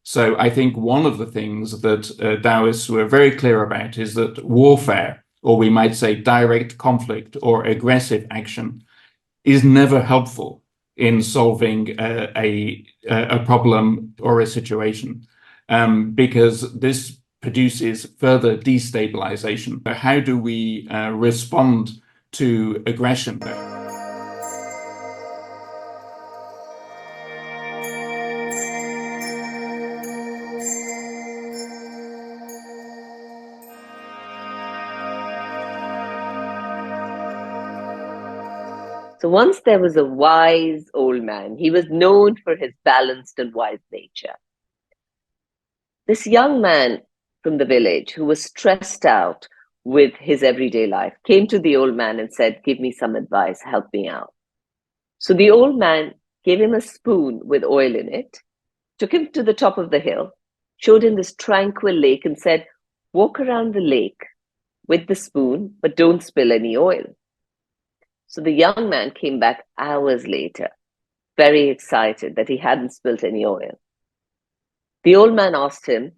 So I think one of the things that Taoists were very clear about is that warfare, or we might say direct conflict or aggressive action, is never helpful in solving a problem or a situation, because this produces further destabilization. How do we respond to aggression? So once there was a wise old man. He was known for his balanced and wise nature. This young man from the village who was stressed out with his everyday life came to the old man and said, "Give me some advice, help me out." So the old man gave him a spoon with oil in it, took him to the top of the hill, showed him this tranquil lake and said, "Walk around the lake with the spoon, but don't spill any oil." So the young man came back hours later, very excited that he hadn't spilt any oil. The old man asked him,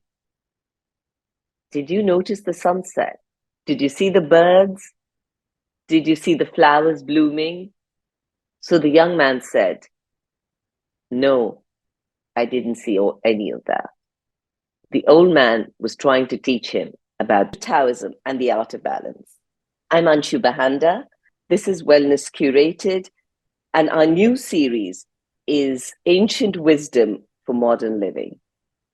"Did you notice the sunset? Did you see the birds? Did you see the flowers blooming?" So the young man said, "No, I didn't see any of that." The old man was trying to teach him about Taoism and the art of balance. I'm Anshu Bahanda. This is Wellness Curated, and our new series is Ancient Wisdom for Modern Living.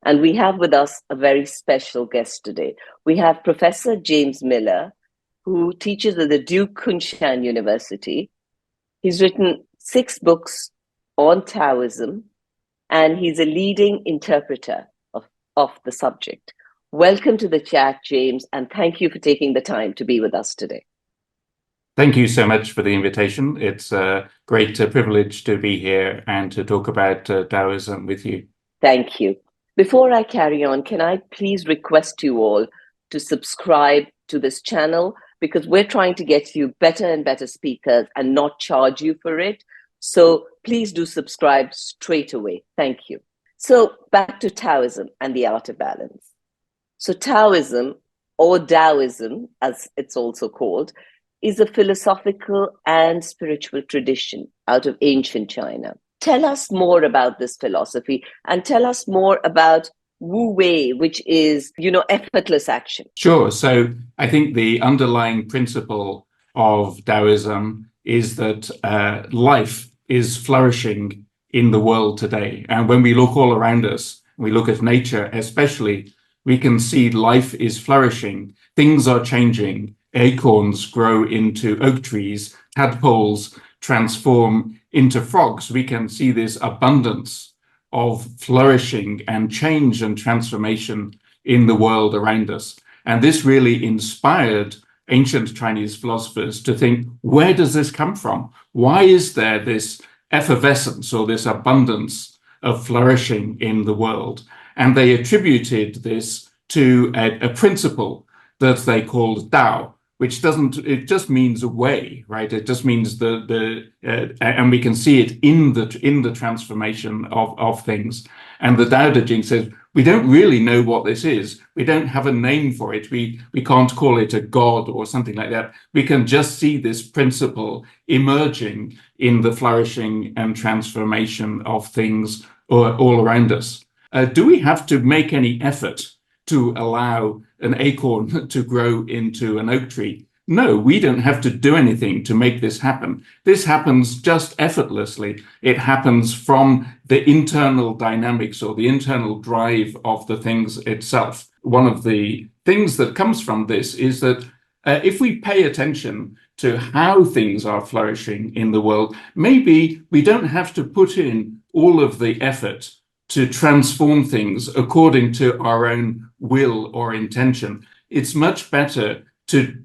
And we have with us a very special guest today. We have Professor James Miller, who teaches at the Duke Kunshan University. He's written 6 books on Taoism, and he's a leading interpreter of the subject. Welcome to the chat, James, and thank you for taking the time to be with us today. Thank you so much for the invitation. It's a great privilege to be here and to talk about Taoism with you. Thank you. Before I carry on, can I please request you all to subscribe to this channel, because we're trying to get you better and better speakers and not charge you for it. So please do subscribe straight away. Thank you. So back to Taoism and the art of balance. So Taoism, or Taoism as it's also called, is a philosophical and spiritual tradition out of ancient China. Tell us more about this philosophy and tell us more about Wu Wei, which is, effortless action. Sure. So I think the underlying principle of Taoism is that life is flourishing in the world today. And when we look all around us, we look at nature especially, we can see life is flourishing. Things are changing. Acorns grow into oak trees. Tadpoles transform into frogs. We can see this abundance of flourishing and change and transformation in the world around us. And this really inspired ancient Chinese philosophers to think, where does this come from? Why is there this effervescence or this abundance of flourishing in the world? And they attributed this to a principle that they called Tao, which it just means a way, right? It just means and we can see it in the transformation of things. And the Tao Te Ching says, we don't really know what this is. We don't have a name for it. We can't call it a god or something like that. We can just see this principle emerging in the flourishing and transformation of things all around us. Do we have to make any effort to allow an acorn to grow into an oak tree? No, we don't have to do anything to make this happen. This happens just effortlessly. It happens from the internal dynamics or the internal drive of the things itself. One of the things that comes from this is that if we pay attention to how things are flourishing in the world, maybe we don't have to put in all of the effort to transform things according to our own will or intention. It's much better to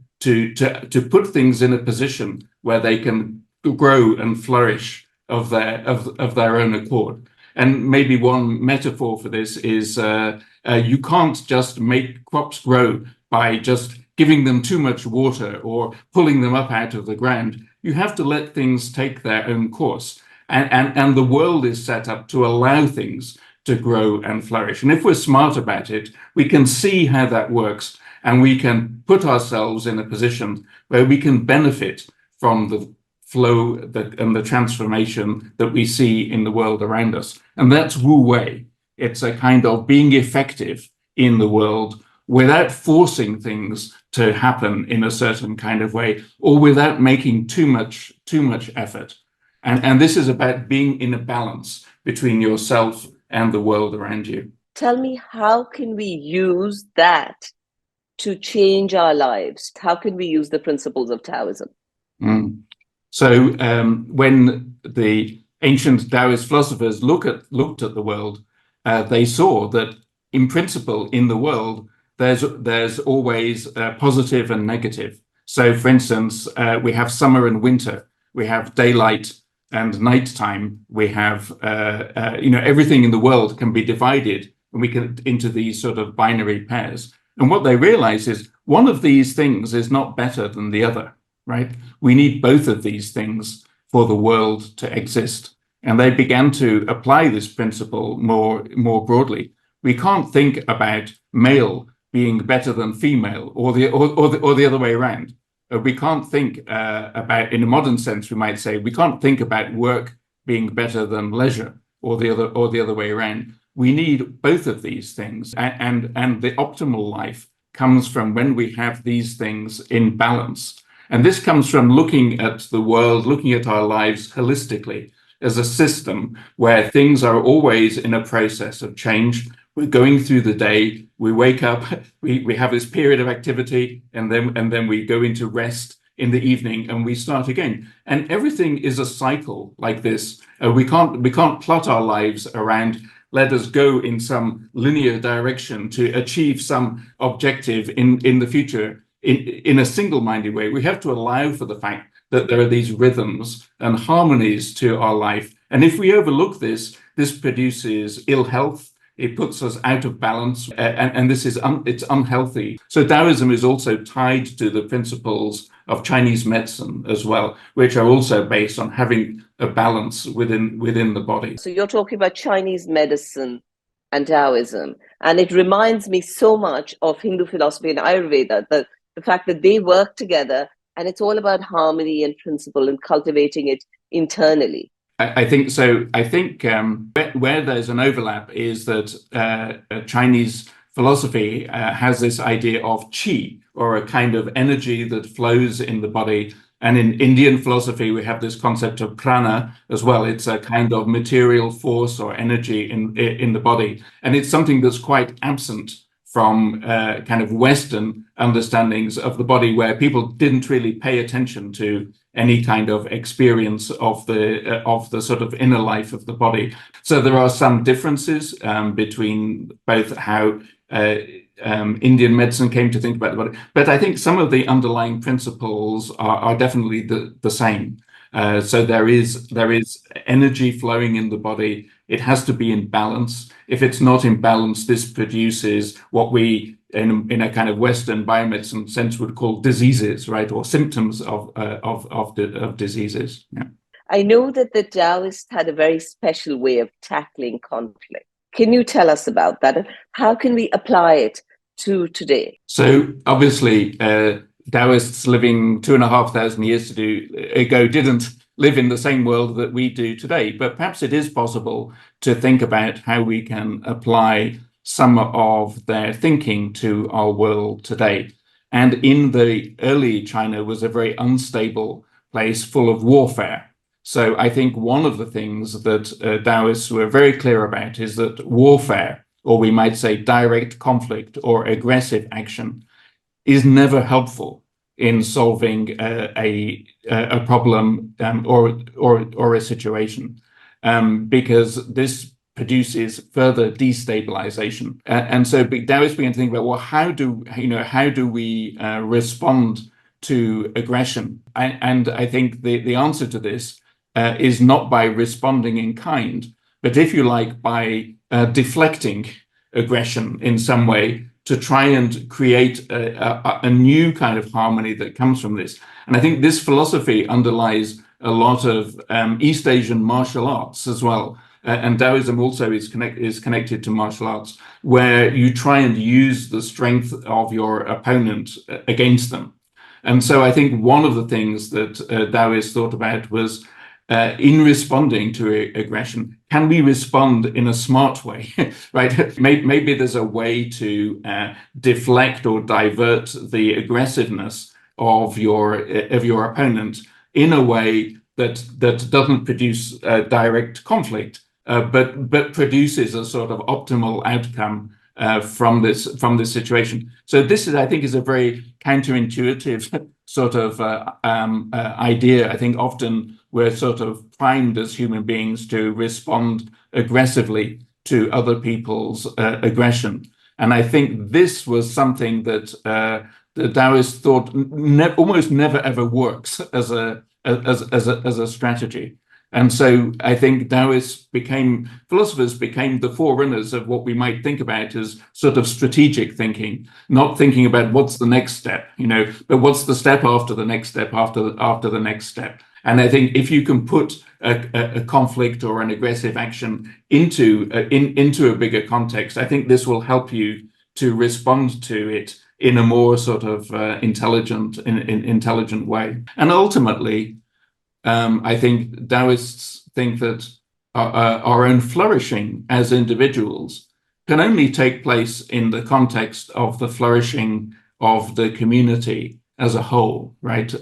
put things in a position where they can grow and flourish of their own accord. And maybe one metaphor for this is you can't just make crops grow by just giving them too much water or pulling them up out of the ground. You have to let things take their own course. And the world is set up to allow things to grow and flourish. And if we're smart about it, we can see how that works, and we can put ourselves in a position where we can benefit from the flow and the transformation that we see in the world around us. And that's Wu Wei. It's a kind of being effective in the world without forcing things to happen in a certain kind of way, or without making too much effort. And this is about being in a balance between yourself and the world around you. Tell me, how can we use that to change our lives? How can we use the principles of Taoism? So when the ancient Taoist philosophers looked at the world, they saw that in principle in the world, there's always positive and negative. So for instance, we have summer and winter, we have daylight and nighttime, we have, everything in the world can be divided and we can into these sort of binary pairs. And what they realize is one of these things is not better than the other, right? We need both of these things for the world to exist. And they began to apply this principle more broadly. We can't think about male being better than female or the other way around. We can't think about, in a modern sense, we might say, we can't think about work being better than leisure or the other way around. We need both of these things, and the optimal life comes from when we have these things in balance. And this comes from looking at the world, looking at our lives holistically as a system where things are always in a process of change. We're going through the day, we wake up, we have this period of activity, and then we go into rest in the evening and we start again. And everything is a cycle like this. We can't plot our lives around, let us go in some linear direction to achieve some objective in the future in a single-minded way. We have to allow for the fact that there are these rhythms and harmonies to our life. And if we overlook this, this produces ill health. It puts us out of balance, and this is it's unhealthy. So Taoism is also tied to the principles of Chinese medicine as well, which are also based on having a balance within the body. So you're talking about Chinese medicine and Taoism, and it reminds me so much of Hindu philosophy and Ayurveda, the fact that they work together, and it's all about harmony and principle and cultivating it internally. I think so. I think where there's an overlap is that Chinese philosophy has this idea of qi, or a kind of energy that flows in the body. And in Indian philosophy, we have this concept of prana as well. It's a kind of material force or energy in the body. And it's something that's quite absent from kind of Western understandings of the body, where people didn't really pay attention to any kind of experience of the sort of inner life of the body. So there are some differences between both how Indian medicine came to think about the body, but I think some of the underlying principles are definitely the same. So there is energy flowing in the body. It has to be in balance. If it's not in balance, this produces what we in a kind of Western biomedicine sense would call diseases, right, or symptoms of diseases. Yeah. I know that the Taoists had a very special way of tackling conflict. Can you tell us about that? How can we apply it to today? So obviously, Taoists living 2,500 years ago didn't live in the same world that we do today, but perhaps it is possible to think about how we can apply some of their thinking to our world today. And in the early China was a very unstable place full of warfare. So I think one of the things that Taoists were very clear about is that warfare, or we might say direct conflict or aggressive action, is never helpful in solving a problem or a situation, because this produces further destabilization. And so Taoists began to think about, well, how do we respond to aggression? And I think the answer to this is not by responding in kind, but if you like, by deflecting aggression in some way to try and create a new kind of harmony that comes from this. And I think this philosophy underlies a lot of East Asian martial arts as well. and Taoism also is connected to martial arts, where you try and use the strength of your opponent against them. And so I think one of the things that Taoists thought about was in responding to aggression, can we respond in a smart way, right? Maybe there's a way to deflect or divert the aggressiveness of your opponent in a way that doesn't produce direct conflict, but produces a sort of optimal outcome from this situation. So this is, I think, is a very counterintuitive sort of idea. I think often we're sort of primed as human beings to respond aggressively to other people's aggression, and I think this was something that the Taoists thought almost never ever works as a strategy. And so I think philosophers became the forerunners of what we might think about as sort of strategic thinking, not thinking about what's the next step, but what's the step after the next step after the next step. And I think if you can put a conflict or an aggressive action into a bigger context, I think this will help you to respond to it in a more sort of intelligent way. And ultimately, I think Taoists think that our own flourishing as individuals can only take place in the context of the flourishing of the community as a whole, right?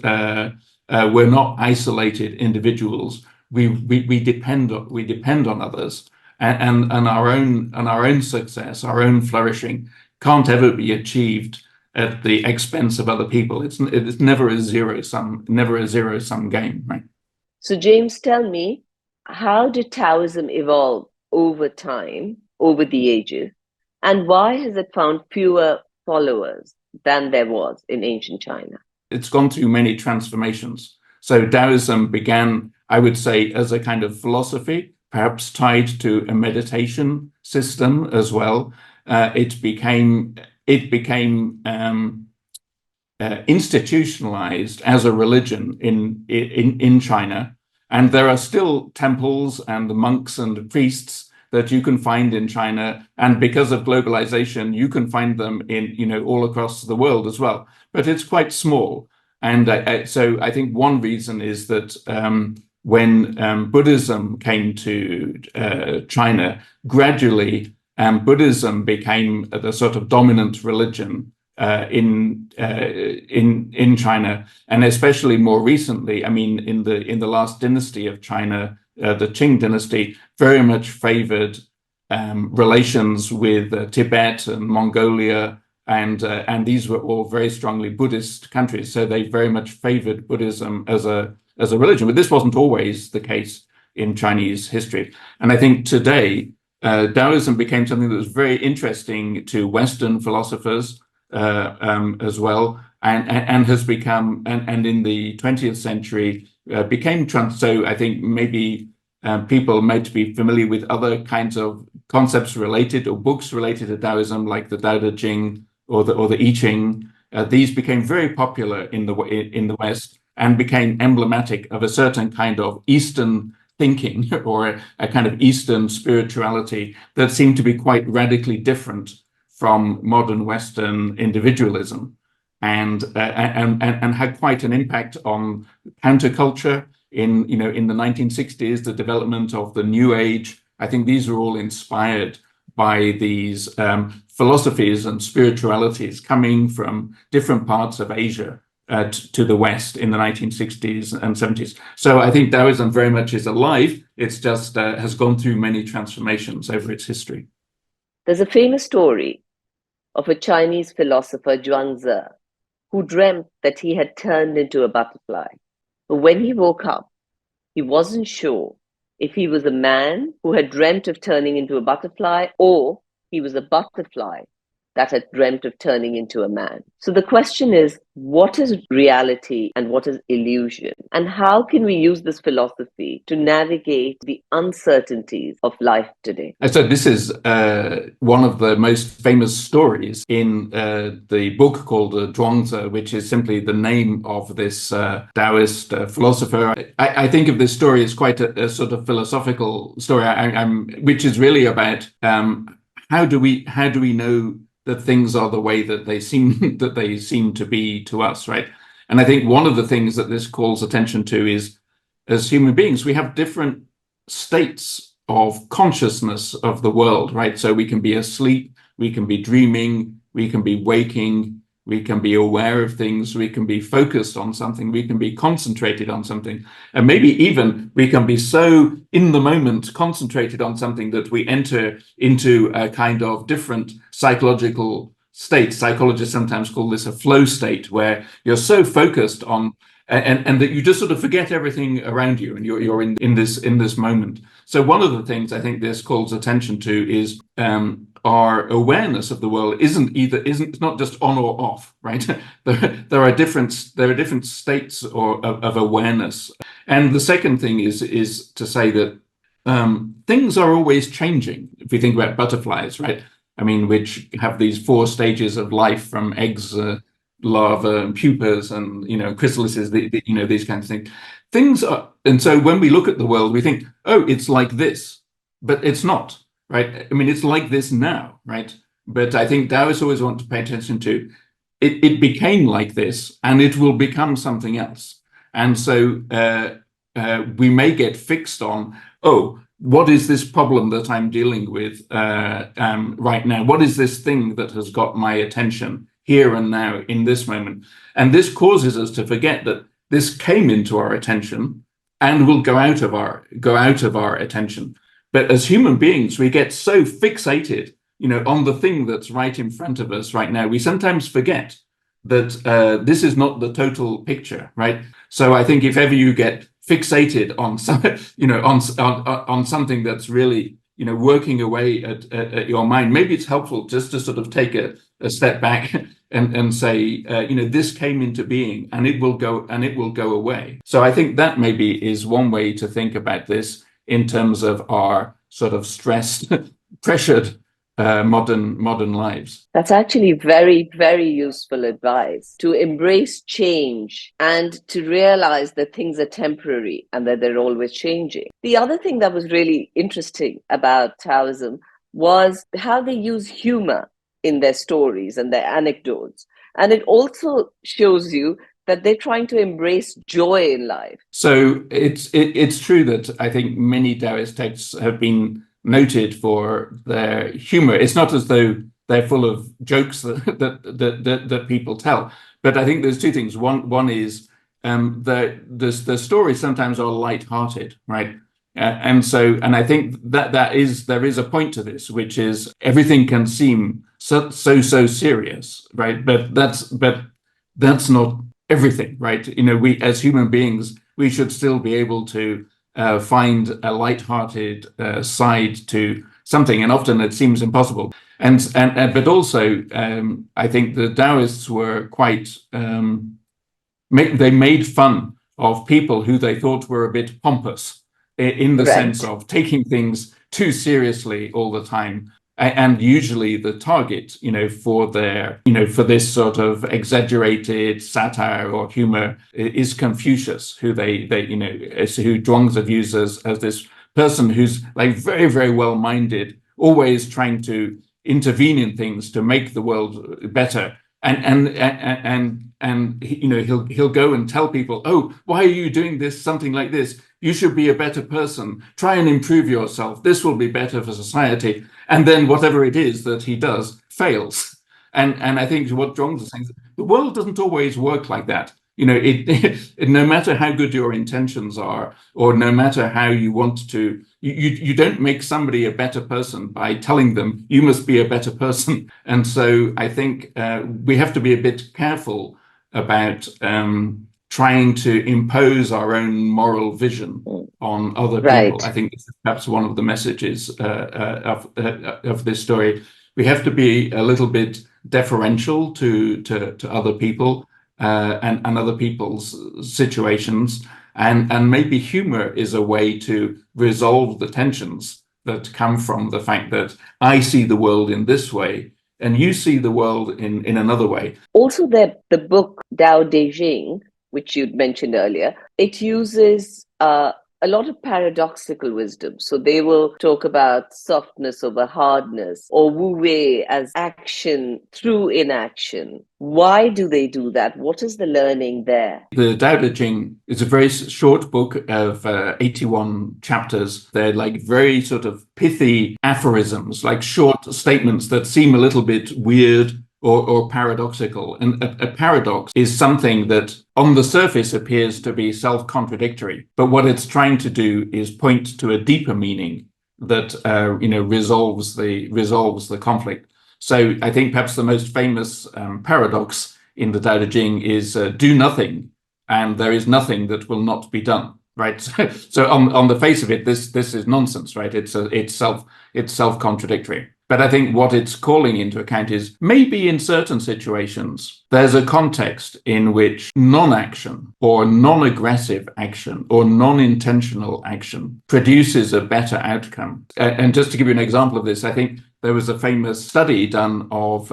We're not isolated individuals. We depend on others, and our own success, our own flourishing can't ever be achieved at the expense of other people. It's never a zero sum game, right? So James, tell me, how did Taoism evolve over time, over the ages, and why has it found fewer followers than there was in ancient China? It's gone through many transformations. So Taoism began, I would say, as a kind of philosophy, perhaps tied to a meditation system as well. It became institutionalized as a religion in China, and there are still temples and monks and priests that you can find in China, and because of globalization, you can find them in all across the world as well. But it's quite small, and so I think one reason is that when Buddhism came to China, gradually Buddhism became the sort of dominant religion in China, and especially more recently, I mean, in the last dynasty of China, the Qing dynasty, very much favored relations with Tibet and Mongolia, and these were all very strongly Buddhist countries, so they very much favored Buddhism as a religion. But this wasn't always the case in Chinese history, and I think today Taoism became something that was very interesting to Western philosophers as well, and has become, and in the 20th century became so I think maybe people might be familiar with other kinds of concepts related or books related to Taoism, like the Tao Te Ching or the I Ching. These became very popular in the West and became emblematic of a certain kind of Eastern thinking or a kind of Eastern spirituality that seemed to be quite radically different from modern Western individualism, and had quite an impact on counterculture in the 1960s, the development of the New Age. I think these are all inspired by these philosophies and spiritualities coming from different parts of Asia to the West in the 1960s and 70s. So I think Taoism very much is alive. It's just has gone through many transformations over its history. There's a famous story of a Chinese philosopher, Zhuangzi, who dreamt that he had turned into a butterfly. But when he woke up, he wasn't sure if he was a man who had dreamt of turning into a butterfly or he was a butterfly that had dreamt of turning into a man. So the question is, what is reality and what is illusion? And how can we use this philosophy to navigate the uncertainties of life today? So this is one of the most famous stories in the book called Zhuangzi, which is simply the name of this Taoist philosopher. I think of this story as quite a sort of philosophical story, which is really about how do we know that things are the way that they seem to be to us, right? And I think one of the things that this calls attention to is, as human beings, we have different states of consciousness of the world, right? So we can be asleep, we can be dreaming, we can be waking, we can be aware of things, we can be focused on something, we can be concentrated on something, and maybe even we can be so in the moment concentrated on something that we enter into a kind of different psychological state. Psychologists sometimes call this a flow state, where you're so focused on and that you just sort of forget everything around you, and you're in this moment. So one of the things I think this calls attention to is our awareness of the world isn't not just on or off, right? there are different states of awareness. And the second thing is to say that things are always changing. If we think about butterflies, right? I mean, which have these 4 stages of life, from eggs, larvae, and pupas, and chrysalises, these kinds of things. Things are, and so when we look at the world, we think, oh, it's like this, but it's not, right? I mean, it's like this now, right? But I think Taoists always want to pay attention to it became like this, and it will become something else. And so we may get fixed on, oh, what is this problem that I'm dealing with right now? What is this thing that has got my attention here and now in this moment? And this causes us to forget that this came into our attention and will go out of our attention. But as human beings, we get so fixated, on the thing that's right in front of us right now. We sometimes forget that this is not the total picture, right? So I think if ever you get fixated on some, on something that's really, working away at your mind, maybe it's helpful just to sort of take a step back and say, this came into being, and it will go away. So I think that maybe is one way to think about this in terms of our sort of stressed, pressured modern lives. That's actually very, very useful advice, to embrace change and to realize that things are temporary and that they're always changing. The other thing that was really interesting about Taoism was how they use humor in their stories and their anecdotes. And it also shows you that they're trying to embrace joy in life. So it's true that I think many Taoist texts have been noted for their humor. It's not as though they're full of jokes that people tell, but I think there's 2 things. One is the stories sometimes are light-hearted, right? And I think that there is a point to this, which is everything can seem so serious, right? But that's not everything, right? We as human beings, we should still be able to find a light-hearted side to something, and often it seems impossible. But also, I think the Taoists were quite they made fun of people who they thought were a bit pompous, in the Right. sense of taking things too seriously all the time. And usually the target, for their, for this sort of exaggerated satire or humor is Confucius, who who Zhuangzi views as this person who's like very, very well-minded, always trying to intervene in things to make the world better. And he'll go and tell people, oh, why are you doing this, something like this? You should be a better person. Try and improve yourself. This will be better for society. And then whatever it is that he does fails. And I think what Zhuangzi is saying is the world doesn't always work like that. No matter how good your intentions are, or no matter how you want to, you don't make somebody a better person by telling them you must be a better person. And so I think we have to be a bit careful about trying to impose our own moral vision on other people. Right. I think this is perhaps one of the messages of this story. we have to be a little bit deferential to other people and other people's situations. And maybe humor is a way to resolve the tensions that come from the fact that I see the world in this way and you see the world in another way. Also, the book Tao Te Ching, which you'd mentioned earlier, it uses a lot of paradoxical wisdom. So they will talk about softness over hardness, or Wu Wei as action through inaction. Why do they do that? What is the learning there? The Tao Te Ching is a very short book of 81 chapters. They're like very sort of pithy aphorisms, like short statements that seem a little bit weird or paradoxical. And a paradox is something that on the surface appears to be self-contradictory, but what it's trying to do is point to a deeper meaning that resolves the conflict. So I think perhaps the most famous paradox in the Tao Te Ching is do nothing, and there is nothing that will not be done. Right. So on the face of it, this is nonsense, right? It's self-contradictory. But I think what it's calling into account is maybe in certain situations, there's a context in which non-action or non-aggressive action or non-intentional action produces a better outcome. And just to give you an example of this, I think there was a famous study done of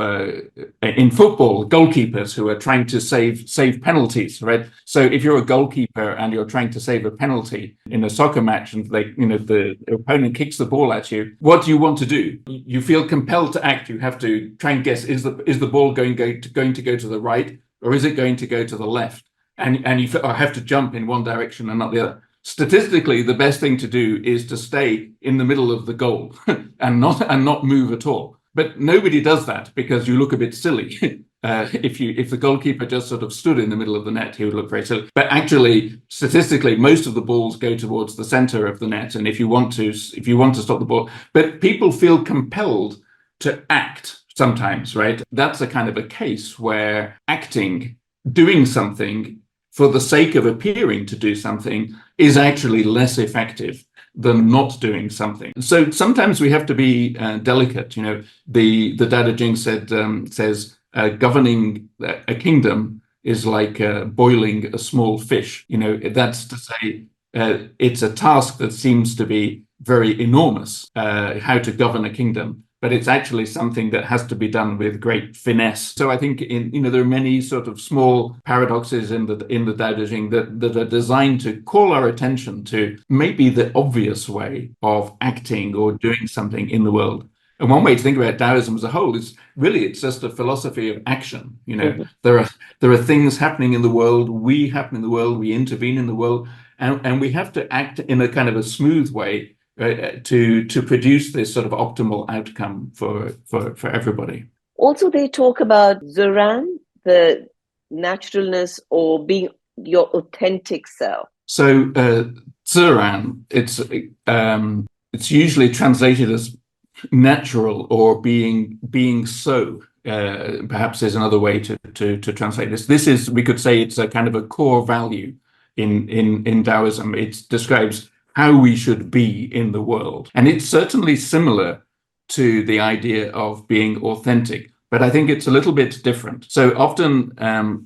in football, goalkeepers who are trying to save penalties, right? So if you're a goalkeeper and you're trying to save a penalty in a soccer match and the opponent kicks the ball at you, what do you want to do? You feel compelled to act. You have to try and guess, is the ball going to go to the right or is it going to go to the left? And you have to jump in one direction and not the other. Statistically, the best thing to do is to stay in the middle of the goal and not move at all. But nobody does that because you look a bit silly. If the goalkeeper just sort of stood in the middle of the net, he would look very silly. But actually, statistically, most of the balls go towards the center of the net. And if you want to stop the ball, but people feel compelled to act sometimes, right? That's a kind of a case where acting, doing something for the sake of appearing to do something is actually less effective than not doing something. So sometimes we have to be delicate. The Tao Te Ching says governing a kingdom is like boiling a small fish. That's to say it's a task that seems to be very enormous, how to govern a kingdom. But it's actually something that has to be done with great finesse. So I think there are many sort of small paradoxes in the Tao Te Ching that are designed to call our attention to maybe the obvious way of acting or doing something in the world. And one way to think about Taoism as a whole is really it's just a philosophy of action. There are things happening in the world, we happen in the world, we intervene in the world, and we have to act in a kind of a smooth way to produce this sort of optimal outcome for everybody. Also, they talk about Ziran, the naturalness or being your authentic self. So Ziran, it's usually translated as natural or being so. Perhaps there's another way to translate this. This is, we could say, it's a kind of a core value in Taoism. It describes how we should be in the world. And it's certainly similar to the idea of being authentic, but I think it's a little bit different. So often,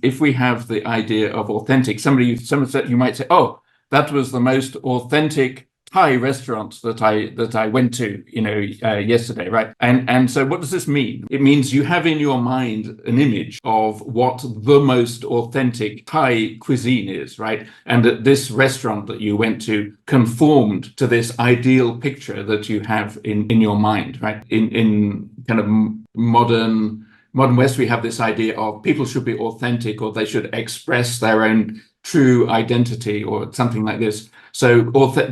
if we have the idea of authentic, you might say, oh, that was the most authentic Thai restaurant that I went to, yesterday, right? And so what does this mean? It means you have in your mind an image of what the most authentic Thai cuisine is, right? And that this restaurant that you went to conformed to this ideal picture that you have in your mind, right? In kind of modern West, we have this idea of people should be authentic or they should express their own true identity or something like this. So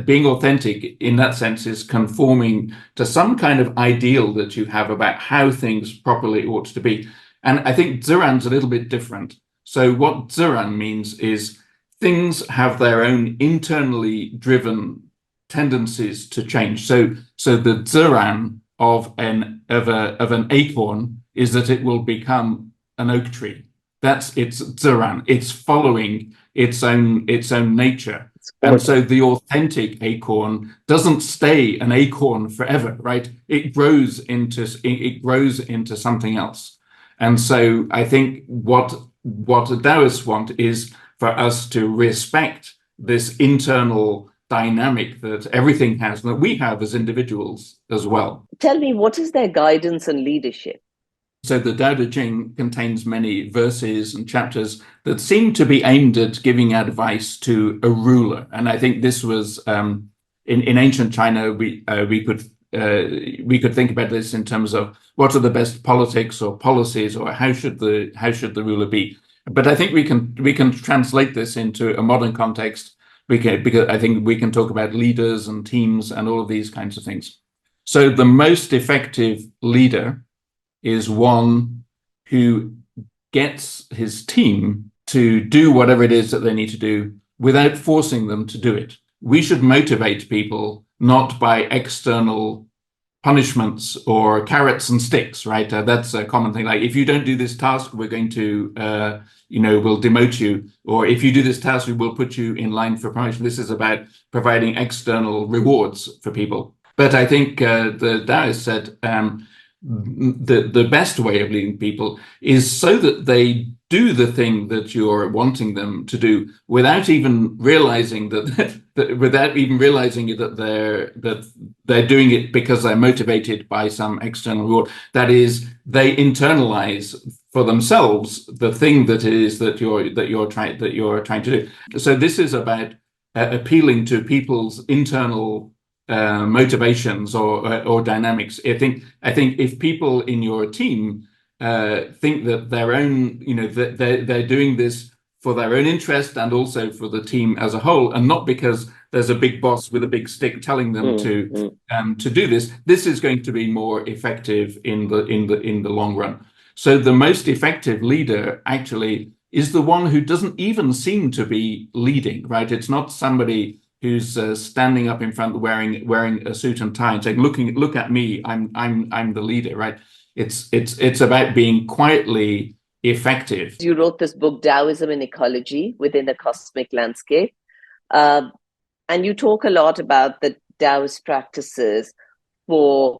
being authentic in that sense is conforming to some kind of ideal that you have about how things properly ought to be. And I think Ziran's a little bit different. So what Ziran means is things have their own internally driven tendencies to change. So the Ziran of an acorn is that it will become an oak tree. That's its Ziran. It's following its own nature. And so the authentic acorn doesn't stay an acorn forever, right? It grows into something else. And so I think what the Taoists want is for us to respect this internal dynamic that everything has, and that we have as individuals as well. Tell me, what is their guidance on leadership? So the Tao Te Ching contains many verses and chapters that seem to be aimed at giving advice to a ruler. And I think this was in ancient China, we could think about this in terms of what are the best politics or policies, or how should the ruler be. But I think we can translate this into a modern context. Because I think we can talk about leaders and teams and all of these kinds of things. So the most effective leader is one who gets his team to do whatever it is that they need to do without forcing them to do it. We should motivate people not by external punishments or carrots and sticks, right? That's a common thing. Like, if you don't do this task, we're going to, we'll demote you. Or if you do this task, we will put you in line for promotion. This is about providing external rewards for people. But I think the Taoist said the best way of leading people is so that they do the thing that you're wanting them to do without even realizing that they're doing it because they're motivated by some external reward. That is, they internalize for themselves the thing that it is that you're trying to do. So this is about appealing to people's internal motivations or dynamics. I think if people in your team think that their own, that they're doing this for their own interest and also for the team as a whole, and not because there's a big boss with a big stick telling them to do this, this is going to be more effective in the long run. So the most effective leader actually is the one who doesn't even seem to be leading, right? It's not somebody who's standing up in front wearing a suit and tie and saying, look at me, I'm the leader, right? It's about being quietly effective. You wrote this book, Taoism and Ecology Within the Cosmic Landscape, and you talk a lot about the Taoist practices for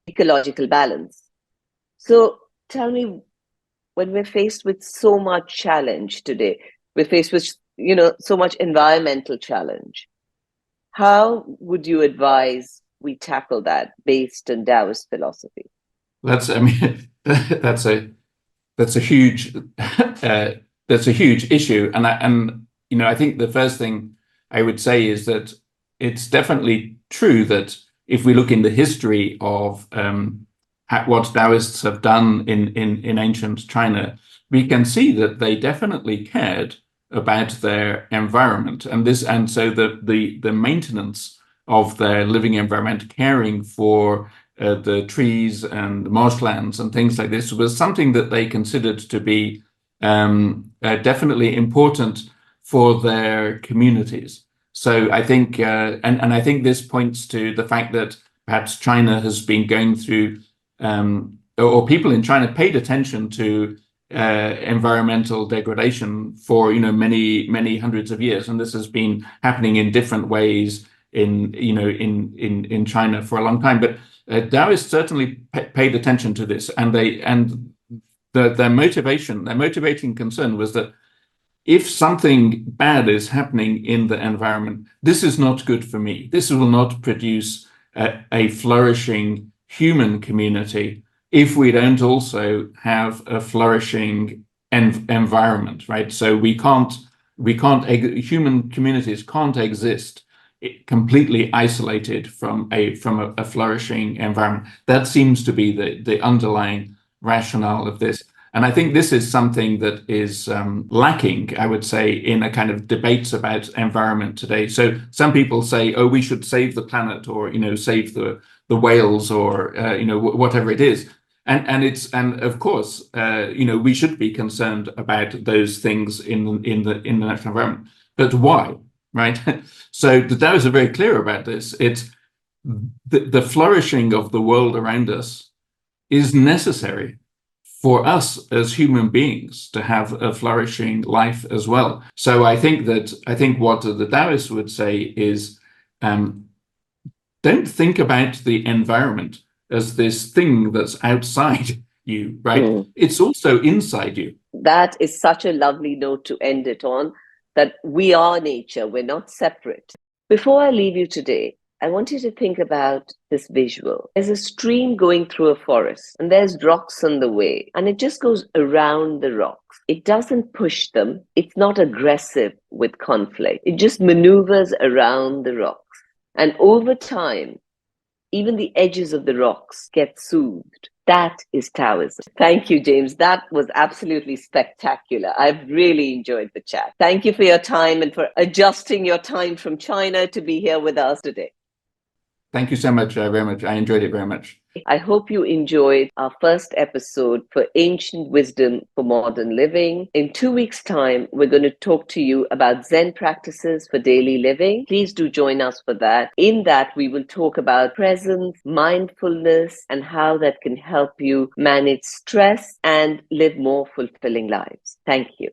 ecological balance. So tell me, when we're faced with so much challenge today, we're faced with so much environmental challenge, how would you advise we tackle that based on Taoist philosophy? That's a huge issue, and I think the first thing I would say is that it's definitely true that if we look in the history of what Taoists have done in ancient China, we can see that they definitely cared about their environment, and so the maintenance of their living environment, caring for the trees and marshlands and things like this, was something that they considered to be definitely important for their communities. So I think, and I think this points to the fact that perhaps China has been going through, or people in China paid attention to environmental degradation for many hundreds of years, and this has been happening in different ways in China for a long time. But Taoists certainly paid attention to this, and their motivating concern was that if something bad is happening in the environment, this is not good for me. This will not produce a flourishing human community if we don't also have a flourishing environment, right? So human communities can't exist completely isolated from a flourishing environment. That seems to be the underlying rationale of this. And I think this is something that is lacking, I would say, in a kind of debates about environment today. So some people say, oh, we should save the planet, or save the whales, or whatever it is. And of course, we should be concerned about those things in the natural environment. But why, right? So the Taoists are very clear about this. It's the flourishing of the world around us is necessary for us as human beings to have a flourishing life as well. So I think what the Taoists would say is, don't think about the environment as this thing that's outside you, right? It's also inside you. That is such a lovely note to end it on, that we are nature, we're not separate. Before I leave you today, I want you to think about this visual. There's a stream going through a forest, and there's rocks on the way, and it just goes around the rocks. It doesn't push them. It's not aggressive with conflict. It just maneuvers around the rocks. And over time, even the edges of the rocks get soothed. That is Taoism. Thank you, James. That was absolutely spectacular. I've really enjoyed the chat. Thank you for your time and for adjusting your time from China to be here with us today. Thank you so much, very much. I enjoyed it very much. I hope you enjoyed our first episode for Ancient Wisdom for Modern Living. In 2 weeks' time, we're going to talk to you about Zen practices for daily living. Please do join us for that. In that, we will talk about presence, mindfulness, and how that can help you manage stress and live more fulfilling lives. Thank you.